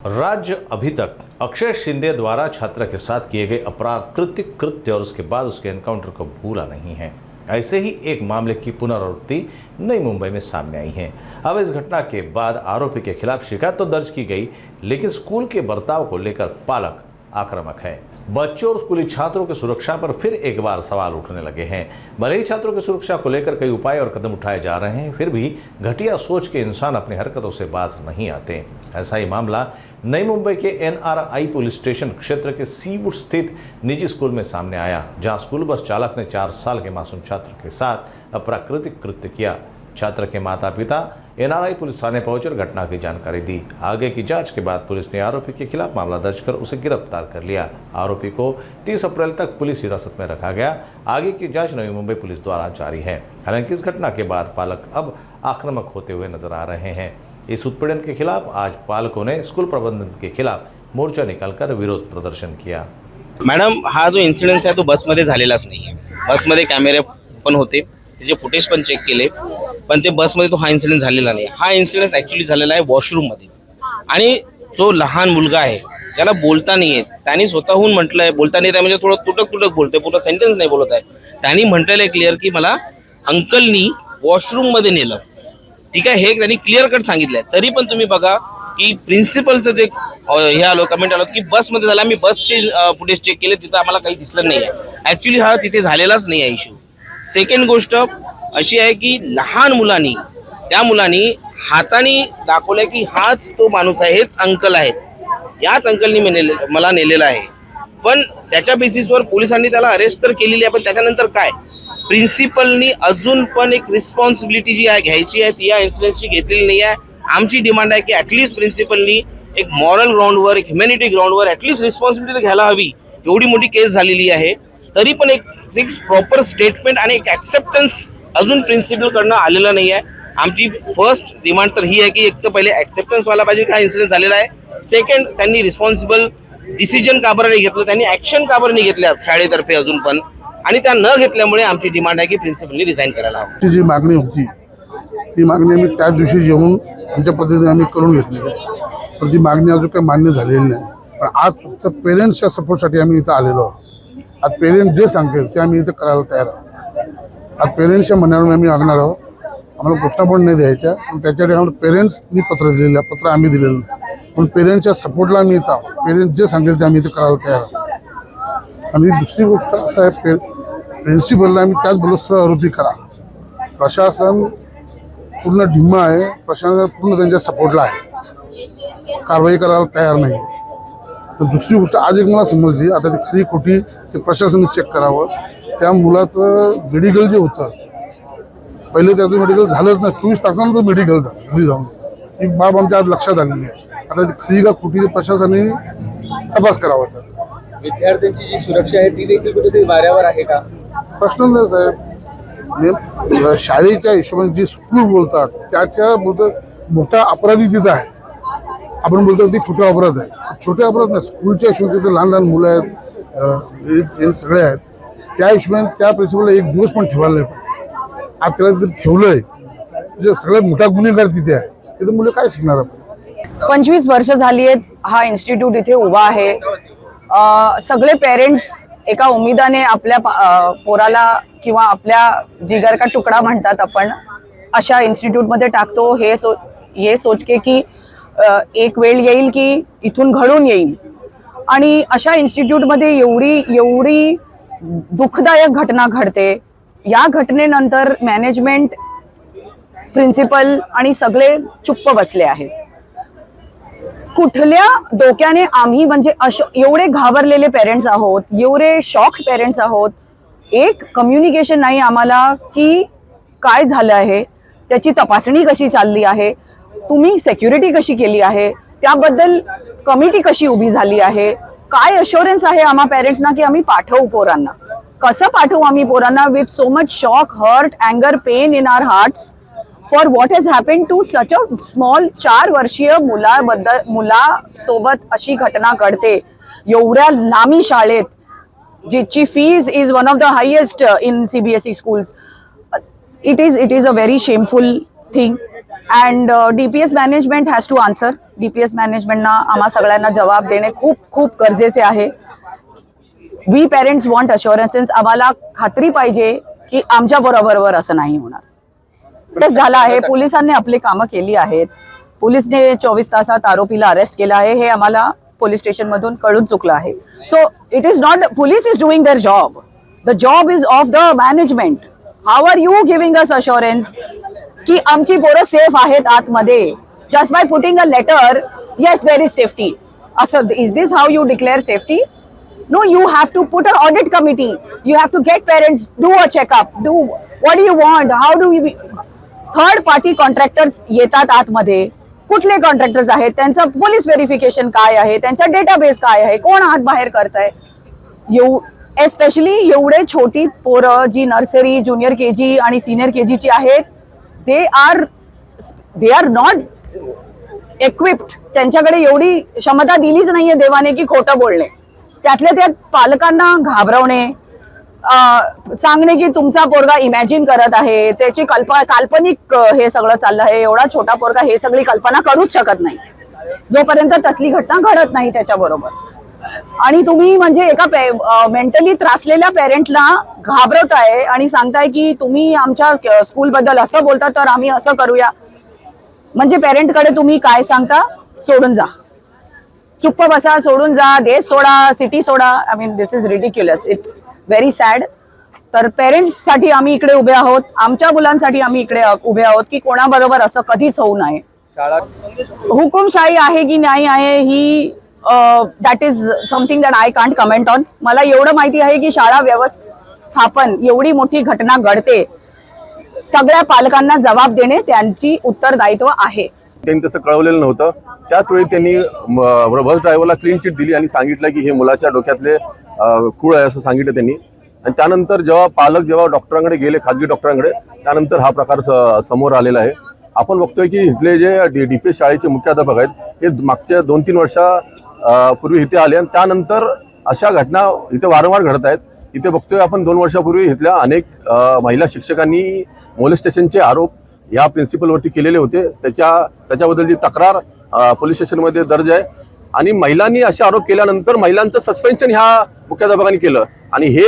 राज्य अभी तक अक्षय शिंदे द्वारा छात्र के साथ किए गए अप्राकृतिक कृत्य और उसके बाद उसके एनकाउंटर को भूला नहीं है। ऐसे ही एक मामले की पुनरावृत्ति नई मुंबई में सामने आई है। अब इस घटना के बाद आरोपी के खिलाफ शिकायत तो दर्ज की गई, लेकिन स्कूल के बर्ताव को लेकर पालक आक्रामक है। बच्चों और स्कूली छात्रों की सुरक्षा पर फिर एक बार सवाल उठने लगे हैं। भले ही छात्रों की सुरक्षा को लेकर कई उपाय और कदम उठाए जा रहे हैं, फिर भी घटिया सोच के इंसान अपनी हरकतों से बाज नहीं आते। ऐसा ही मामला नई मुंबई के NRI पुलिस स्टेशन क्षेत्र के सीवुड स्थित निजी स्कूल में सामने आया, जहां स्कूल बस चालक ने 4 साल के मासूम छात्र के साथ अप्राकृतिक कृत्य किया। छात्र के माता पिता NRI पुलिस थाने पहुंचकर घटना की जानकारी दी। आगे की जांच के बाद पुलिस ने आरोपी के खिलाफ मामला दर्ज कर उसे गिरफ्तार कर लिया। आरोपी को 30 अप्रैल तक पुलिस हिरासत में रखा गया। आगे की जांच नई मुंबई पुलिस द्वारा जारी है। हालांकि इस घटना के बाद पालक अब आक्रामक होते हुए नजर आ रहे हैं। इस उत्पीड़न के खिलाफ आज पालकों ने स्कूल प्रबंधन के खिलाफ मोर्चा निकालकर विरोध प्रदर्शन किया। मॅडम, हा जो इन्सिडेंट आहे तो बसमध्ये झालेलाच नाही आहे। बसमध्ये कॅमेरे पण होते, त्याचे फुटेज पण चेक केले, पण ते बसमध्ये तो हा इन्सिडेंट झालेला नाही। हा इन्सिडेंट ॲक्च्युअली झालेला आहे वॉशरूममध्ये। आणि जो लहान मुलगा आहे ज्याला बोलता नाही येत, त्यांनी स्वतःहून म्हटलंय, बोलता नाही येत म्हणजे थोडं तुटक तुटक बोलतोय, पूर्ण सेंटेन्स नाही बोलत आहे। त्यांनी म्हटलेलं आहे क्लिअर की मला अंकलनी वॉशरूममध्ये नेलं, ठीक आहे, हे त्यांनी क्लिअर कट सांगितलंय। तरी पण तुम्ही बघा की प्रिन्सिपलचं जे हे आलो कमेंट आलो की बसमध्ये झाला, मी बसचे फुटेज चेक केले, तिथं आम्हाला काही दिसलं नाही आहे। ॲक्च्युली हा तिथे झालेलाच नाही आहे इश्यू। सेकंड गोष्ट अशी आहे की लहान मुलांनी त्या मुलांनी हाताने दाखवलंय की हाच तो माणूस आहे, हेच अंकल आहेत, याच अंकलनी मला नेलेला आहे। पण त्याच्या बेसिसवर पोलिसांनी त्याला अरेस्ट तर केलेली आहे, पण त्याच्यानंतर काय, प्रिन्सिपलनी अजून पण एक रिस्पॉन्सिबिलिटी जी आहे घ्यायची आहे ती या इन्सिडेंटची घेतलेली नाही आहे। आमची डिमांड आहे की ॲटलिस्ट प्रिन्सिपलनी एक मॉरल ग्राउंडवर, एक ह्युमॅनिटी ग्राउंडवर ॲटलिस्ट रिस्पॉन्सिबिलिटी घ्यायला हवी। एवढी मोठी केस झालेली आहे, तरी पण एक प्रॉपर स्टेटमेंट आणि एक ॲक्सेप्टन्स अजून प्रिन्सिपलकडनं आलेलं नाही आहे। आमची फर्स्ट डिमांड तर ही आहे की एक तर पहिले ॲक्सेप्टन्स व्हायला पाहिजे की हा इन्सिडेंट झालेला आहे। सेकंड, त्यांनी रिस्पॉन्सिबल डिसिजन का बरं नाही घेतलं, त्यांनी ॲक्शन का बरं नाही घेतल्या शाळेतर्फे अजून पण, आणि त्या न घेतल्यामुळे आमची डिमांड आहे की प्रिन्सिपलनी रिझाईन करायला हवं। जी मागणी होती ती मागणी आम्ही त्या दिवशी जेवून आमच्या पद्धतीने आम्ही करून घेतलेली आहे, पण ती मागणी अजून काही मान्य झालेली नाही। पण आज फक्त पेरेंट्सच्या सपोर्टसाठी आम्ही इथं आलेलो आहोत। आज पेरेंट्स जे सांगतील ते आम्ही इथं करायला तयार आहोत। आज पेरेंट्सच्या म्हणण्यावर आम्ही वागणार आहोत। आम्हाला घोषणा पण नाही द्यायच्या, पण त्याच्यासाठी आम्हाला पेरेंट्सनी पत्र दिलेलं आहे, पत्र आम्ही दिलेलं नाही, पण पेरेंट्सच्या सपोर्टला आम्ही इथं आहोत। पेरेंट्स जे सांगतील ते आम्ही इथं करायला तयार आहोत। आणि दुसरी गोष्ट असं आहे, प्रिन्सिपलला आम्ही त्याचबरोबर सहआरोपी करा। प्रशासन पूर्ण ढिम्मा आहे, प्रशासन पूर्ण त्यांच्या सपोर्टला आहे, कारवाई करायला तयार नाही। तर दुसरी गोष्ट आज एक मला समजली, आता ती खरी खोटी ते प्रशासनाने चेक करावं। त्या मुलाचं मेडिकल जे होतं, पहिले त्याचं मेडिकल झालंच नाही, 24 तासानंतर मेडिकल झालं घरी जाऊन, ही बाब आमच्या आज लक्षात आलेली आहे। आता ती खरी का खोटी ते प्रशासनाने तपास करावा। विद्यार्थ्यांची जी सुरक्षा आहे ती देखील कुठेतरी वाऱ्यावर आहे का? प्रश्न नाही साहेब, शाळेच्या हिशोबाने जे स्कूल बोलतात त्याच्या बोलतात मोठा अपराधी तिथं आहे। आपण बोलतो ती छोटा अपराध आहे, छोटे अपराध नाही, स्कूलच्या हिशोबाने तिथे लहान लहान मुलं आहेत, सगळे आहेत, त्या हिशोबाने त्या प्रिन्सिपलला एक दिवस पण ठेवायला नाही पाहिजे। आज त्याला जर ठेवलंय, जे सगळ्यात मोठा गुन्हेगार तिथे आहे, तिथे मुलं काय शिकणार आपण? 25 वर्ष झाली आहेत हा इन्स्टिट्यूट इथे उभा आहे। सगळे पेरेंट्स एका उमेदाने आपल्या पोराला किंवा आपल्या जिगर का तुकडा म्हणतात आपण, अशा इन्स्टिट्यूटमध्ये टाकतो, हे सोच के की एक वेळ येईल की इथून घडून येईल। आणि अशा इन्स्टिट्यूटमध्ये एवढी दुःखदायक घटना घडते। या घटनेनंतर मॅनेजमेंट, प्रिन्सिपल आणि सगळे चुप्प बसले आहेत। कुठल्या डोक्याने आम्ही म्हणजे एवढे घाबरलेले पेरेंट्स आहोत, एवढे शॉक्ड पेरेंट्स आहोत, एक कम्युनिकेशन नाही आम्हाला की काय झालं आहे, त्याची तपासणी कशी चालली आहे, तुम्ही सिक्युरिटी कशी केली आहे, त्याबद्दल कमिटी कशी उभी झाली आहे, काय अश्युरन्स आहे आम्हा पेरेंट्सना की आम्ही पाठवू पोरांना, कसं पाठवू आम्ही पोरांना with so much shock, hurt, अँगर, pain in our hearts for what has happen to such a small 4 वर्षीय मुलासोबत अशी घटना घडते एवढ्या नामी शाळेत, जिची fees is one of the highest in CBSE schools. It is a very shameful thing. And DPS management has to answer. DPS मॅनेजमेंटना आम्हा सगळ्यांना जबाब देणे खूप खूप गरजेचे आहे. We parents want assurances. आम्हाला खात्री पाहिजे की आमच्या बरोबर असं नाही होणार. तेच झालं आहे. पोलिसांनी आपली कामं केली आहेत. पोलिसने 24 तासात आरोपीला अरेस्ट केलं आहे हे आम्हाला पोलीस स्टेशन मधून कळून चुकलं आहे. So it is not police is doing their job. The job is of the management. How are you giving us assurance की आमची पोरं सेफ आहेत आतमध्ये just by putting a letter yes there is safety. असं is this how you declare safety? No, you have to put an audit committee. You have to get parents, do a checkup, do what do you want, how do we... third party contractors येतात आतमध्ये. कुठले contractors आहेत, त्यांचं police verification काय आहे, त्यांचा database काय आहे, कोण आत बाहेर करताय. एस्पेशली एवढे छोटी पोरं जी नर्सरी, ज्युनियर KG आणि सिनियर KGची आहेत, दे आर नॉट इक्विप्ड. त्यांच्याकडे एवढी क्षमता दिलीच नाहीये देवाने की खोटं बोलणे. त्यातल्या त्यात पालकांना घाबरवणे, सांगणे की तुमचा पोरगा इमॅजिन करत आहे, त्याची काल्पनिक हे सगळं चाललं आहे. एवढा छोटा पोरगा हे सगळी कल्पना करूच शकत नाही जोपर्यंत तसली घटना घडत नाही त्याच्याबरोबर. आणि तुम्ही म्हणजे एका मेंटली त्रासलेल्या पेरेंटला घाबरवताय आणि सांगताय की तुम्ही आमच्या स्कूल बद्दल असं बोलता तर आम्ही असं करूया. म्हणजे पेरेंटकडे तुम्ही काय सांगता? सोडून जा, चुप्प बसा, सोडून जा, देश सोडा, सिटी सोडा. I mean this is ridiculous. It's very sad. तर पेरेंट्ससाठी आम्ही इकडे उभे आहोत, आमच्या मुलांसाठी आम्ही इकडे उभे आहोत की कोणाबरोबर असं कधीच होऊ नये. हुकुमशाही आहे की नाही आहे ही that is something that I can't comment on. मला एवढं माहिती आहे की शाळा व्यवस्थापन एवढी मोठी घटना घडते, सगळ्या पालकांना जबाब देणे त्यांची उत्तरदायित्व आहे. त्यांनी तसं कळवलेलं नव्हतं. त्याच वेळी त्यांनी बस ड्रायव्हरला क्लीन चिट दिली आणि सांगितलं की हे मुलाच्या डोक्यातले खूळ आहे असं सांगितलं त्यांनी. आणि त्यानंतर जेव्हा पालक डॉक्टरांकडे गेले, खाजगी डॉक्टरांकडे, त्यानंतर हा प्रकार समोर आलेला आहे. आपण बघतोय की इथले जे DPS शाळेचे मुख्याध्यापक आहेत हे मागच्या 2-3 वर्षापूर्वी इथे आले आणि त्यानंतर अशा घटना इथे वारंवार घडत आहेत. इथे बघतोय आपण 2 वर्षापूर्वी इथल्या अनेक महिला शिक्षकांनी मोलेस्टेशनचे आरोप या प्रिन्सिपलवरती केलेले होते. त्याच्याबद्दलची तक्रार पोलीस स्टेशनमध्ये दर्ज आहे. आणि महिलांनी असे आरोप केल्यानंतर महिलांचं सस्पेन्शन ह्या मुख्याध्यापकांनी केलं. आणि हे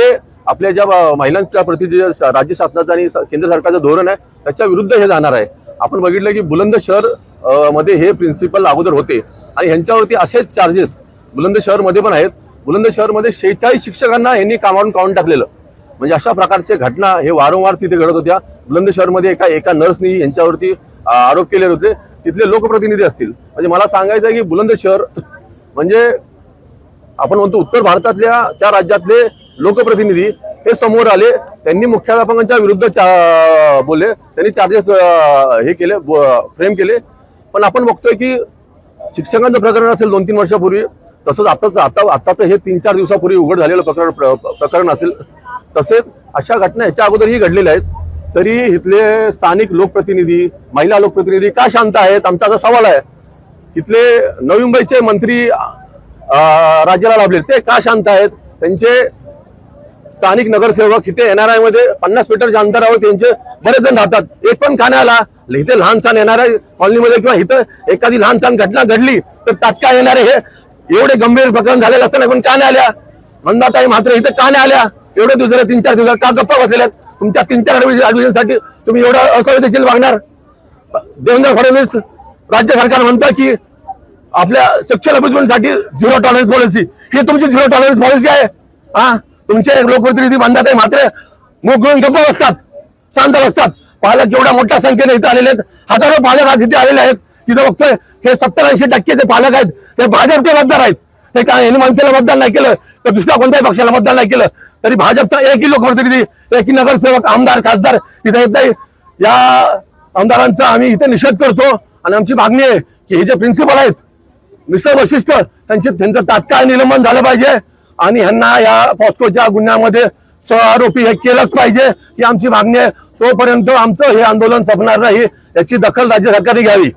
आपल्या ज्या महिलांच्या प्रति जे राज्य शासनाचं आणि केंद्र सरकारचं धोरण आहे त्याच्या विरुद्ध हे जाणार आहे. आपण बघितलं की बुलंदशहर मध्ये हे प्रिन्सिपल अगोदर होते आणि ह्यांच्यावरती असेच चार्जेस बुलंदशहरमध्ये पण आहेत. बुलंदशहरमध्ये 46 शिक्षकांना यांनी कामावरून काढून टाकलेलं. म्हणजे अशा प्रकारच्या घटना हे वारंवार तिथे घडत होत्या. बुलंदशहरमध्ये एका नर्सनी यांच्यावरती आरोप केले होते. तिथले लोकप्रतिनिधी असतील. म्हणजे मला सांगायचं आहे की बुलंदशहर म्हणजे आपण म्हणतो उत्तर भारतातल्या त्या राज्यातले लोकप्रतिनिधी हे समोर आले. त्यांनी मुख्याध्यापकांच्या विरुद्ध बोलले, त्यांनी चार्जेस हे केले, फ्रेम केले. पण आपण बघतोय की शिक्षकांचं प्रकरण असेल 2-3 वर्षापूर्वी, तसंच आताचं हे 3-4 दिवसापूर्वी उघड झालेलं प्रकरण असेल, तसेच अशा घटना ह्याच्या अगोदरही घडलेल्या आहेत. तरी इथले स्थानिक लोकप्रतिनिधी, महिला लोकप्रतिनिधी का शांत आहेत आमचा असा सवाल आहे. इथले नवी मुंबईचे मंत्री राज्याला लाभले ते का शांत आहेत. त्यांचे स्थानिक नगरसेवक इथे NRI मध्ये 50 मीटरच्या अंतरावर त्यांचे बरेच जण राहतात. एक पण का नाही आला. इथे लहान सहान NRI कॉलनीमध्ये किंवा इथं एखादी लहान सहान घटना घडली तर तात्काळ येणारे हे एवढे गंभीर प्रकरण झालेलं असताना पण का नाही आल्या. मंदाताई मात्र इथे का नाही आल्या. एवढे दिवस झाले, 3-4 दिवस का गप्पा बसलेल्या. तुमच्या 3-4 ऍडमिशनसाठी तुम्ही एवढं असंवेदनशील वागणार. देवेंद्र फडणवीस राज्य सरकार म्हणतं की आपल्या शिक्षण अभिवृद्धीसाठी 0 टॉलरन्स पॉलिसी. ही तुमची 0 टॉलरन्स पॉलिसी आहे. हा, तुमचे लोकप्रतिनिधी मंदाताई मात्र मुख घेऊन गप्पा बसतात, शांत बसतात. पालक एवढ्या मोठ्या संख्येने इथे आलेले आहेत. हजारो पालक आज इथे आलेले आहेत. तिथं बघतोय हे 70-80% जे पालक आहेत ते भाजपचे मतदार आहेत. हे काय मनसेला मतदान नाही केलं तर दुसऱ्या कोणत्याही पक्षाला मतदान नाही केलं तरी भाजपचा एकही लोकप्रतिनिधी, एकही नगरसेवक, आमदार, खासदार इथे येत नाही. या आमदारांचा आम्ही इथे निषेध करतो आणि आमची मागणी आहे की हे जे प्रिन्सिपल आहेत मिस्टर वशिष्ठ त्यांचं तात्काळ निलंबन झालं पाहिजे आणि ह्यांना या पॉस्कोच्या गुन्ह्यामध्ये आरोपी हे केलंच पाहिजे ही आमची मागणी आहे. तोपर्यंत आमचं हे आंदोलन संपणार नाही याची दखल राज्य सरकारने घ्यावी.